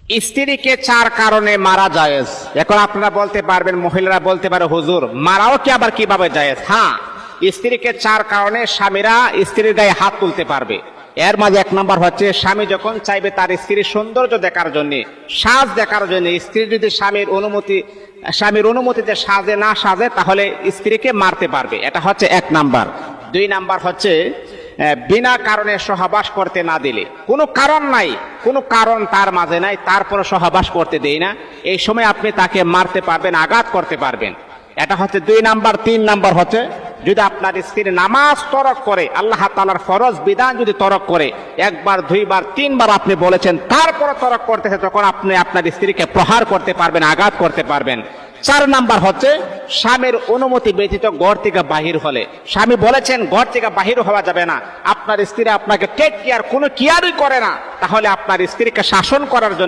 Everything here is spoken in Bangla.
স্ত্রীকে 4 কারণে মারা জায়েজ। এখন আপনারা বলতে পারবেন, মহিলারা বলতে পারে হুজুর মারাও কি আবার কিভাবে জায়েজ? হ্যাঁ, স্ত্রীকে 4 কারণে স্বামীরা স্ত্রীর গায়ে হাত তুলতে পারবে। এর মাঝে 1 নাম্বার হচ্ছে স্বামী যখন চাইবে তার স্ত্রীর সৌন্দর্য দেখার জন্য, সাজ দেখার জন্য, স্ত্রী যদি স্বামীর অনুমতিতে সাজে না সাজে তাহলে স্ত্রীকে মারতে পারবে। এটা হচ্ছে 1 নাম্বার। 2 নাম্বার হচ্ছে বিনা কারণে সহবাস করতে না দিলে, কোনো কারণ নাই, কোনো কারণ তার মাঝে নাই, তারপরে সহবাস করতে দেই না, এই সময় আপনি তাকে মারতে পারবেন, আঘাত করতে পারবেন। এটা হচ্ছে 2 নাম্বার। 3 নাম্বার হচ্ছে যদি আপনার স্ত্রী নামাজ তরক করে, আল্লাহ তাআলার ফরজ বিধান যদি তরক করে, 1 বার 2 বার 3 বার আপনি বলেছেন, তারপরে তরক করতেছে, তখন আপনি আপনার স্ত্রীকে প্রহার করতে পারবেন, আঘাত করতে পারবেন। 4 নাম্বার হচ্ছে স্বামীর অনুমতি ব্যতীত ঘর থেকে বাহির হলে, স্বামী বলেছেন ঘর থেকে বাহির হওয়া যাবে না, আপনার স্ত্রী আপনাকে টেক কেয়ার, কোনো কেয়ারই করে না, তাহলে আপনার স্ত্রীকে শাসন করার জন্য